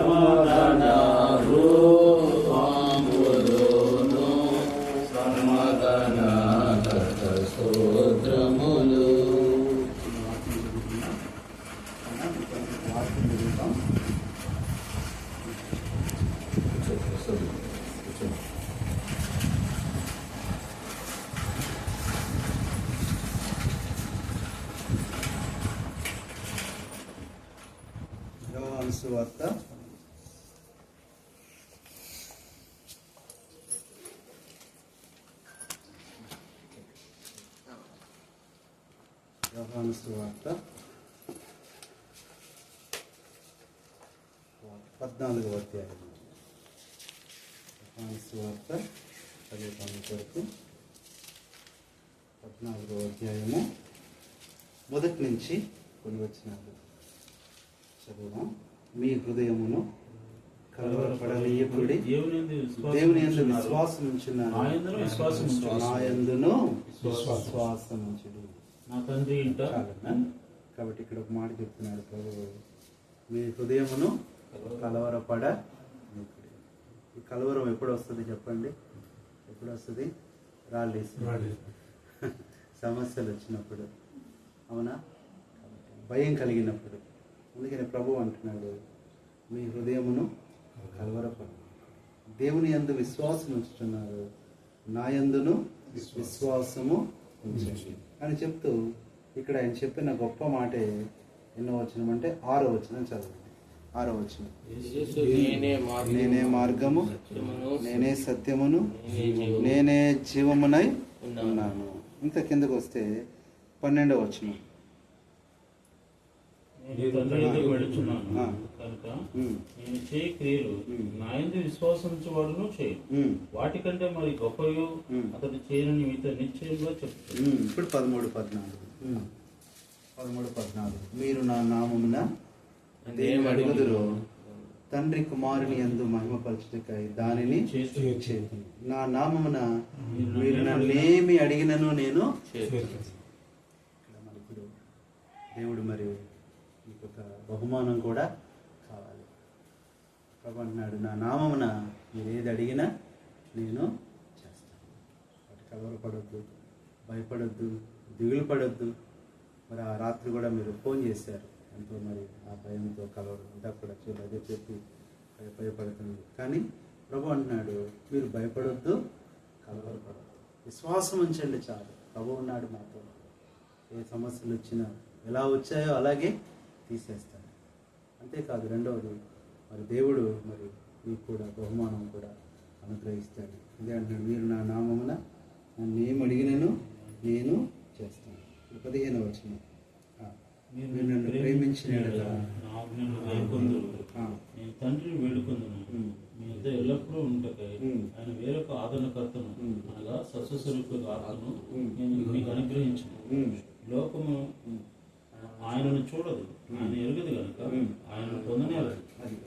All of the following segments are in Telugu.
సమాధాన రూపములోను సమాధాన స్తోత్రములు. యోహాను సువార్త యోహాను సువార్త 14వ అధ్యాయం. యోహాను సువార్త 14వ అధ్యాయము మొదటి నుంచి కొన్ని వచనాలు చదువుదాం. మీ హృదయమును కలవరపడనీయకుడి, దేవుని యందు విశ్వాసం ఉంచున్నాను, నాయందును విశ్వాసం ఉంచుడు. నా తండ్రి ఇంట. కాబట్టి ఇక్కడ ఒక మాట చెప్తున్నాడు ప్రభువు, మీ హృదయమును కలవరపడనీయకుడి. ఈ కలవరం ఎప్పుడు వస్తుంది చెప్పండి? ఎప్పుడు వస్తుంది? రాళ్ళు సమస్యలు వచ్చినప్పుడు, అవునా? భయం కలిగినప్పుడు. అందుకని ప్రభు అంటున్నాడు, మీ హృదయమును కలవరపడు, దేవుని యందు విశ్వాసం ఉంచుతున్నారు, నా యందును విశ్వాసము ఉంచండి అని చెప్తూ ఇక్కడ ఆయన చెప్పిన గొప్ప మాటే ఎన్నో వచనం అంటే 6వ వచనం చదవండి. 6వ వచనం, నేనే మార్గము, నేనే సత్యమును, నేనే జీవమునై ఉన్నాను. ఇంకా కిందకు వస్తే 12వ వచనం, నేను చేయి క్రియలు నా యందు విశ్వాసించువాడును చేయి, వాటికంటే మరి గొప్పయో అతడు చేయనని మీతో నిశ్చయంగా చెప్తాను. ఇప్పుడు 13-14 మీరు నా నామమున దేని అడుగుదురో తండ్రి కుమారుని యందు మహిమపరచుటకై దానిని చేతును. నా నామమున మీరు నన్నేమి అడిగినను నేను ఇప్పుడు దేవుడు మరి మీకు ఒక బహుమానం కూడా కావాలి. ప్రభు అంటున్నాడు, నా నామమున మీరు ఏది అడిగినా నేను చేస్తాను. వాటి కలవరపడొద్దు, భయపడొద్దు, దిగులు పడొద్దు. మరి ఆ రాత్రి కూడా మీరు ఫోన్ చేశారు, ఎంతో మరి ఆ భయంతో కలవరం అంతా కూడా అదే చెప్పి భయపడుతుంది. కానీ ప్రభు అంటున్నాడు, మీరు భయపడొద్దు, కలవరపడొద్దు, విశ్వాసం ఉంచండి చాలు. ప్రభు ఉన్నాడు మాతో. ఏ సమస్యలు వచ్చినా ఎలా వచ్చాయో అలాగే తీసేస్తాడు. అంతేకాదు, రెండవది మరి దేవుడు మరి మీకు కూడా బహుమానం కూడా అనుగ్రహిస్తాడు. ఇదే అంటున్నాడు, మీరు నా నామమున నన్ను ఏం అడిగినను నేను చేస్తాను. 15వ వచనం, మీరు నన్ను ప్రేమించిన తండ్రి వేడుకొందును, మీ వద్ద ఎల్లప్పుడూ ఉంటకై ఆయన వేరొక ఆదరణకర్తను అనగా సస్యస్వరూప ఆత్మను నేను మీకు అనుగ్రహించను. లోకము ఆయనను చూడదు, ఆయన ఎరుగదు కనుక ఆయనను పొందనేది.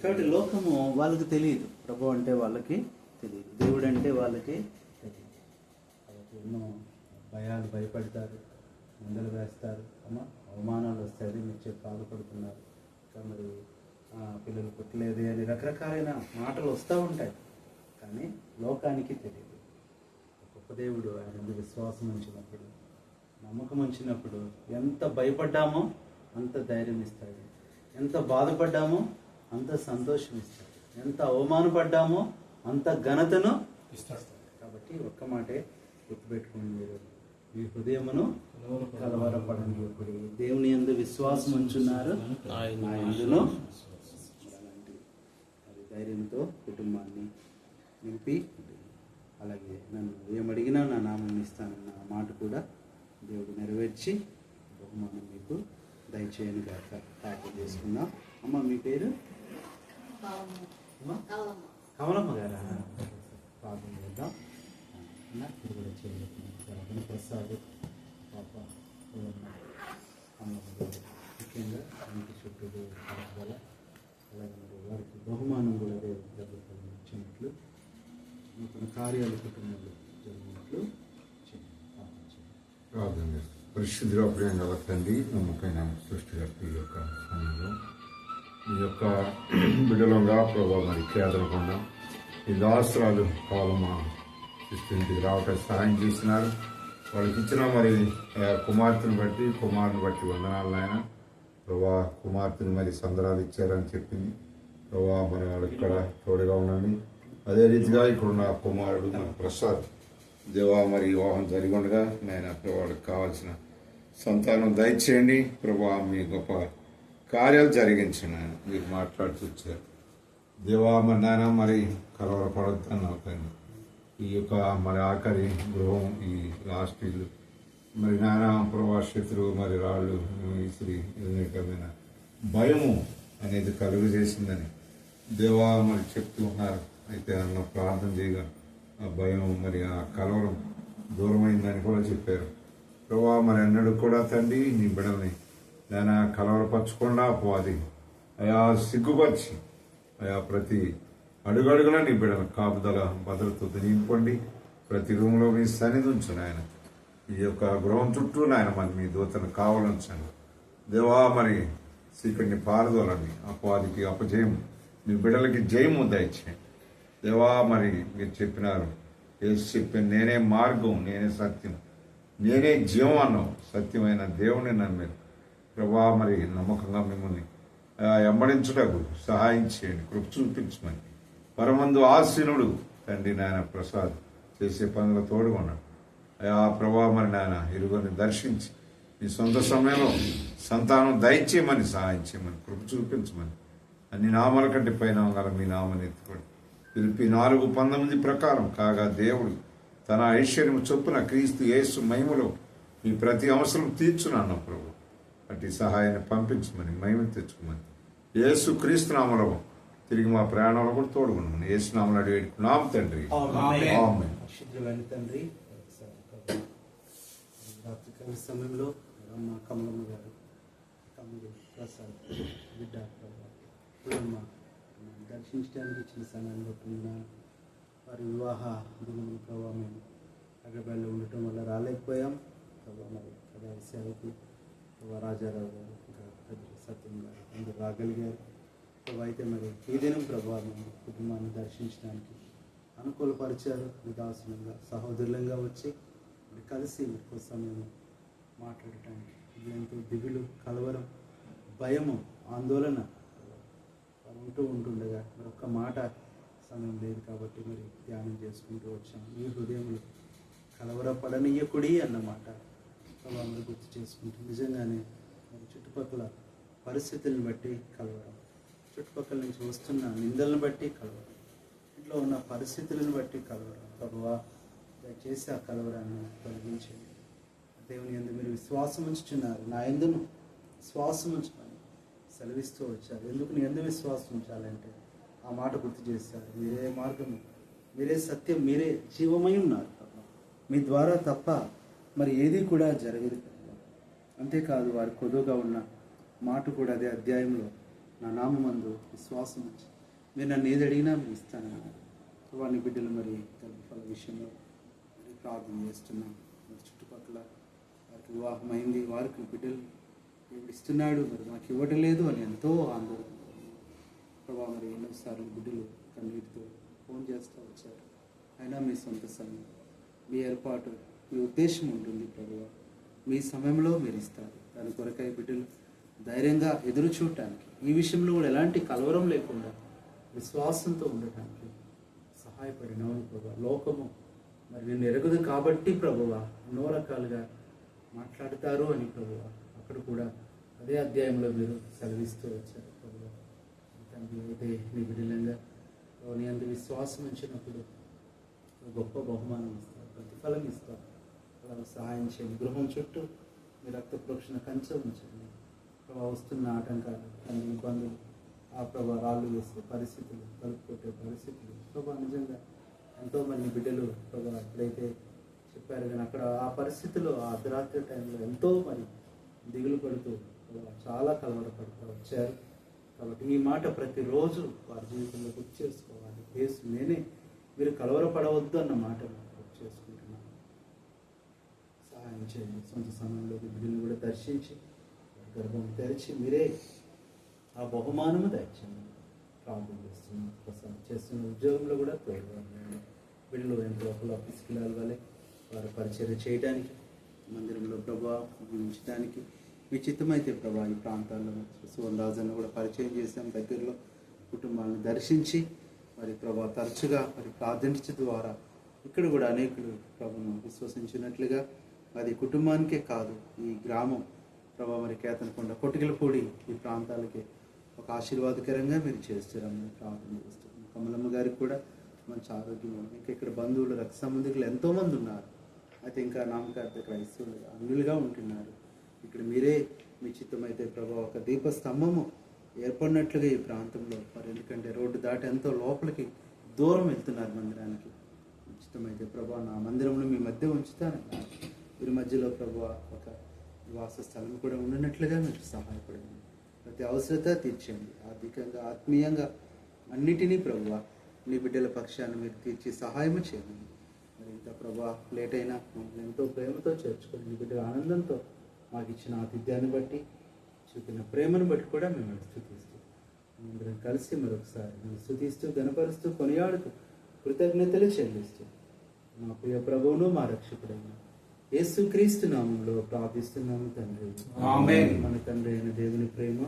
కాబట్టి లోకము వాళ్ళకి తెలియదు, ప్రభు అంటే వాళ్ళకి తెలియదు, దేవుడు అంటే వాళ్ళకి తెలియదు. కాబట్టి ఎన్నో భయాలు, భయపడతారు, నిందలు వేస్తారు, అవమానాలు వస్తాయి, మీరు చెప్పి బాధపడుతున్నారు. ఇంకా మరి పిల్లలు పుట్టలేదే అని రకరకాలైన మాటలు వస్తూ ఉంటాయి. కానీ లోకానికి తెలియదు. గొప్ప దేవుడు ఆయన విశ్వాసం ఉంచినప్పుడు, నమ్మకం ఉంచినప్పుడు ఎంత భయపడ్డామో అంత ధైర్యం ఇస్తాడు, ఎంత బాధపడ్డామో అంత సంతోషం ఇస్తాడు, ఎంత అవమానపడ్డామో అంత ఘనతను ఇస్తాడు. కాబట్టి ఒక్క మాటే గుర్తుపెట్టుకోండి, మీరు మీ హృదయమును కలవరపడనీయకుడి, దేవుని యందు విశ్వాసం ఉంచున్నారు, ఆయనను అలాంటి ధైర్యంతో కుటుంబాన్ని నింపి, అలాగే నన్ను ఏమడిగినా నా నామం ఇస్తానన్న మాట కూడా దేవుడు నెరవేర్చి బహుమానం మీకు దయచేయని గాక. ప్యాకేజ్ చేసుకుందాం. అమ్మ, మీ పేరు? కమలమ్మ గారా? ప్రార్థన చేద్దాం. ఇది కూడా చేయాలి. ప్రసాద్ పాప అమ్మమ్మ గారు ముఖ్యంగా ఇంటి చుట్టూ పరచగల, అలాగే మరి వారికి బహుమానం కూడా జరుగుతున్నట్లు, నూతన కార్యాలు కుటుంబంలో జరిగినట్లు ప్రార్థన చేస్తాం. పరిశుద్ధుల ప్రియంగా తండ్రి, నమ్మకమైన సృష్టికర్త యొక్క సమయంలో ఈ యొక్క బిడ్డలంగా ప్రభావ మరి కేదనకుండా ఈ దాసరాలు కాలమా ఇంటికి రావటానికి సహాయం చేస్తున్నారు. వాళ్ళకి ఇచ్చిన మరి కుమార్తెను బట్టి వందనాలు నాయన. ప్రభా కుమార్తెను మరి సందరాలు ఇచ్చారని చెప్పింది. ప్రభా మరి వాళ్ళకి ఇక్కడ తోడుగా ఉండండి. అదే రీతిగా ఇక్కడున్న కుమారుడు మన ప్రసాద్ దేవా మరి వివాహం జరిగి ఉండగా నేను వాళ్ళకి కావాల్సిన సంతానం దయచేయండి. ప్రభా మీ గొప్ప కార్యాలు జరిగించండి. ఆయన మీరు మాట్లాడుతూ వచ్చారు దేవా మరి నాయన మరి కలవరపడద్దు అని అవుతాను. ఈ యొక్క మరి ఆఖరి గృహం ఈ లాస్ట్ ఇల్లు మరి నానా ప్రభా శత్రువు మరి రాళ్ళు ఇసిరి అనేకమైన భయము అనేది కలుగు చేసిందని దేవా మరి చెప్తూ ఉన్నారు. అయితే అన్న ప్రార్థన చేయగా ఆ భయం మరి ఆ కలవరం దూరమైందని కూడా చెప్పారు. ప్రభా మరి అన్నడు కూడా తండ్రి నీ బిడల్ని నేను కలవరపరచకుండా పోది అయా సిగ్గుపరిచి అయా ప్రతి అడుగడుగున నీ బిడ్డల కాపుదల భద్రతతో నింపండి. ప్రతి రూమ్లో మీ సన్నిధి ఉంచండి ఆయన. ఈ యొక్క గృహం చుట్టూ నాయన మరి మీ దూతను కావాలంచండి దేవా. మరి సీకటిని పారదోలండి. అపవాదికి అపజయం మీ బిడ్డలకి జయము దయచేయండి దేవా. మరి మీరు చెప్పినారు యేసు చెప్పిన నేనే మార్గం, నేనే సత్యం, నేనే జీవం అన్నావు. సత్యమైన దేవుని నమ్మారు ప్రభా. మరి నమ్మకంగా మిమ్మల్ని వెంబడించుటకు సహాయం చేయండి, కృప చూపించమని పరమందు ఆసీనుడు తండ్రి నాయన ప్రసాద్ చేసే పనుల తోడుగా ఉన్నాడు. ఆ ప్రభా మరి నాయన ఇరుగురిని దర్శించి మీ సొంత సమయంలో సంతానం దయచేయమని సహాయం చేయమని కృప చూపించమని అన్ని నామాల కంటే పైన గల మీ నామని ఎత్తుకోండి. పిలిపి 4:19 ప్రకారం కాగా దేవుడు తన ఐశ్వర్యం చొప్పున క్రీస్తు యేసు మహిమలో మీ ప్రతి అవసరం తీర్చునన్న ప్రభు అట్టి సహాయాన్ని పంపించమని మహిమ తెచ్చుకోమని యేసు క్రీస్తు నామలో తిరిగి మా ప్రయాణంలో కూడా తోడుకున్నాను. యేసు నామలు అడిగి వేడుకున్నాం తండ్రి. శుద్ధులైన తండ్రి రాత్రికాల సమయంలో మా కమలమ్మ గారు తమ్ముడు ప్రసాద్ బిడ్డ పుల్లమ్మ దర్శించడానికి ఇచ్చిన సమయాన్ని బట్టున్నాను. వారి వివాహ దినముల ప్రభావం మేము హైదరాబాద్లో ఉండటం వల్ల రాలేకపోయాం. మరి ప్రధాన సేవకు రాజారావు గారు ఇంకా సత్యం గారు అందరూ రాగలిగారు. అయితే మరి ఈ దినం ప్రభావం కుటుంబాన్ని దర్శించడానికి అనుకూలపరిచారు. ఉదాసనంగా సహోదరులంగా వచ్చి కలిసి ఎక్కువ సమయం మాట్లాడటానికి ఎంతో దిగులు, కలవరం, భయము, ఆందోళన ఉంటుండగా మరొక్క మాట సమయం లేదు కాబట్టి మరి ధ్యానం చేసుకుంటూ వచ్చాం. ఈ హృదయంలో కలవరపడనీయకుడి అన్నమాట ప్రభావం గుర్తు చేసుకుంటూ నిజంగానే మరి చుట్టుపక్కల పరిస్థితులను బట్టి కలవరం, చుట్టుపక్కల నుంచి వస్తున్న నిందలను బట్టి కలవరం, ఇంట్లో ఉన్న పరిస్థితులను బట్టి కలవరం. ప్రభువా దయచేసి ఆ కలవరాన్ని తొలగించండి. దేవుని యందు మీరు విశ్వాసం ఉంచుతున్నారు, నా యందును విశ్వాసం ఉంచుకొని సెలవిస్తూ వచ్చారు. ఎందుకు నీ యందు విశ్వాసం ఉంచాలంటే ఆ మాట గుర్తు చేశారు. మీరే మార్గము, మీరే సత్యం, మీరే జీవమై ఉన్నారు. మీ ద్వారా తప్ప మరి ఏది కూడా జరగదు. అంతేకాదు వారు కొదువుగా ఉన్న మాట కూడా అదే అధ్యాయంలో నా నామందు విశ్వాసం ఉంచి మీరు నన్ను ఏది అడిగినా మీరు ఇస్తానన్నారు. వారిని బిడ్డలు మరి తల్లిఫల విషయంలో మరి ప్రార్థన చేస్తున్నాం. మరి చుట్టుపక్కల వారికి వివాహం అయింది, వారికి బిడ్డలు దేవుడు ఇస్తున్నాడు, మరి మాకు ఇవ్వడం లేదు అని ఎంతో ఆందోళన. ప్రభావ మరి ఎన్నోసార్లు బిడ్డలు కన్నీటితో ఫోన్ చేస్తూ వచ్చారు. అయినా మీ సొంత సమయం, మీ ఏర్పాటు, మీ ఉద్దేశం ఉంటుంది ప్రభువా. మీ సమయంలో మీరు ఇస్తారు. దాని కొరకై బిడ్డలు ధైర్యంగా ఎదురు చూడటానికి, ఈ విషయంలో కూడా ఎలాంటి కలవరం లేకుండా విశ్వాసంతో ఉండటానికి సహాయపడినవు ప్రభా. లోకము మరి నేను ఎరగదు కాబట్టి ప్రభువా ఎన్నో రకాలుగా మాట్లాడతారు అని ప్రభువా అక్కడ కూడా అదే అధ్యాయంలో మీరు సెలవిస్తూ వచ్చారు ప్రభువా. తండ్రి అయితే నీ బిడ్డలంగా నీ అందు విశ్వాసం ఉంచినప్పుడు గొప్ప బహుమానం ఇస్తారు, ప్రతిఫలం ఇస్తారు. అలా సహాయం చేయండి. గృహం చుట్టూ మీ రక్త ప్రోక్షణ కంచె ఉంచండి ప్రభా. వస్తున్న ఆటంకాలు, అన్ని ఇబ్బందులు, ఆ ప్రభా రాళ్ళు వేసే పరిస్థితులు, తలుపు కొట్టే పరిస్థితులు ప్రభా నిజంగా ఎంతోమంది బిడ్డలు ప్రభా ఎప్పుడైతే చెప్పారు కానీ అక్కడ ఆ పరిస్థితుల్లో ఆ అర్ధరాత్రి టైంలో ఎంతో మరి దిగులు పడుతూ చాలా కలవరపడుతూ వచ్చారు. కాబట్టి ఈ మాట ప్రతిరోజు వారి జీవితంలో గుర్తు చేసుకోవాలి. యేసు నేనే, మీరు కలవరపడవద్దు అన్న మాట గుర్తు చేసుకుంటున్నాను. సహాయం చేయండి. సొంత సమయంలో బిడ్డలను కూడా దర్శించి గర్భం తెరిచి మీరే ఆ బహుమానము దయచేయండి. ప్రార్థన చేస్తున్నాం. ప్రసాదం చేస్తున్న ఉద్యోగంలో కూడా తోడుగా ఉండండి. వీళ్ళు ఎంత లోపల ఆఫీస్కి వెళ్ళాలి, వారు పరిచర్య చేయడానికి, మందిరంలో ప్రభా ఉంచడానికి మీ చిత్తమైతే ప్రభా ఈ ప్రాంతాల్లో సువర్ణరాజును కూడా పరిచయం చేసాం. దగ్గరలో కుటుంబాలను దర్శించి మరి ప్రభా తరచుగా మరి ప్రార్థించడం ద్వారా ఇక్కడ కూడా అనేకులు ప్రభును విశ్వసించినట్లుగా అది కుటుంబానికే కాదు, ఈ గ్రామం ప్రభా మరి కేతనకొండ, కొటికలపూడి ఈ ప్రాంతాలకి ఒక ఆశీర్వాదకరంగా మీరు చేస్తున్నారని ప్రార్థన చేస్తున్నాం. కమలమ్మ గారికి కూడా మంచి ఆరోగ్యం, ఇంకా ఇక్కడ బంధువులు రక్త సంబంధికులు ఎంతోమంది ఉన్నారు. అయితే ఇంకా నామకార్థ క్రైస్తవులుగా అన్యులుగా ఉంటున్నారు. ఇక్కడ మీరే మీ చిత్తమైతే ప్రభా ఒక దీపస్తంభము ఏర్పడినట్లుగా ఈ ప్రాంతంలో మరి, ఎందుకంటే రోడ్డు దాటి ఎంతో లోపలికి దూరం వెళ్తున్నారు మందిరానికి. చిత్తమైతే ప్రభా నా మందిరంలో మీ మధ్య ఉంచుతానన్నా వీరి మధ్యలో ప్రభా ఒక నివాస స్థలం కూడా ఉండినట్లుగా మీరు సహాయపడండి. ప్రతి అవసరత తీర్చండి. ఆర్థికంగా ఆత్మీయంగా అన్నిటినీ ప్రభువా నీ బిడ్డల పక్షాన్ని మీరు తీర్చి సహాయము చేయండి. మరి ఇంత ప్రభా లేట్ అయినా మమ్మల్ని ఎంతో ప్రేమతో చేర్చుకొని నీ బిడ్డల ఆనందంతో మాకు ఇచ్చిన ఆతిథ్యాన్ని బట్టి, చూపిన ప్రేమను బట్టి కూడా మేము స్తుతిస్తూ అందరం కలిసి మరొకసారి మేము స్తుతిస్తూ గణపరుస్తూ కొనియాడుతూ కృతజ్ఞతలు చెల్లిస్తూ మా ప్రియ ప్రభువును మా రక్షకుడైన యేసుక్రీస్తు నామంలో ప్రార్థిస్తున్నాము తండ్రి. ఆమేన్. మన తండ్రి అయిన దేవుని ప్రేమ,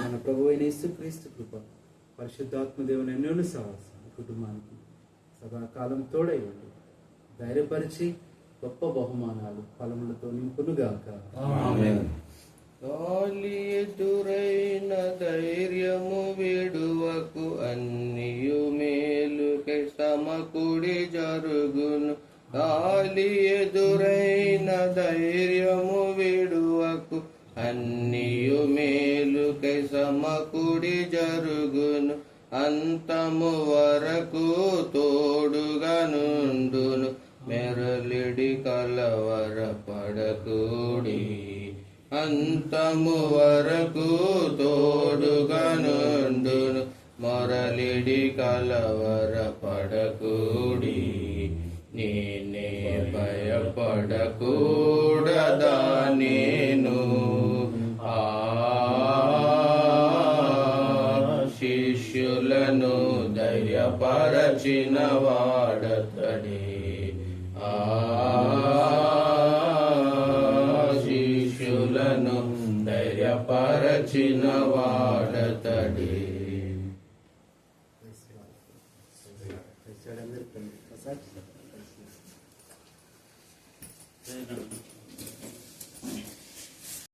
మన ప్రభు అయిన యేసుక్రీస్తు కృప, పరిశుద్ధాత్మ దేవుని ఎన్నో సహవాసం కుటుంబానికి సదాకాలం తోడై ఉండి ధైర్యపరిచి గొప్ప బహుమానాలు ఫలములతో నింపునుగాక. ఆమేన్. గాలి ఎదురైన ధైర్యము విడువకు, అన్నియు మేలుకై సమకూడి జరుగును. గాలి ఎదురైన ధైర్యము విడువకు, అన్నియు మేలుకై సమకూడి జరుగును. అంతము వరకు తోడుగా నుండును, మెరలిడి కలవర పడకూడి. అంతము వరకు తోడుగా నుండును, మొరలిడి కలవర పడకూడి. నేనే భయపడకూడదా నేను, శిష్యులను ధైర్యపరచిన వాడతడే. శిష్యులను ధైర్యపరచిన వాడతడే. అందరికీ ప్రసాద్. జై గణపతి.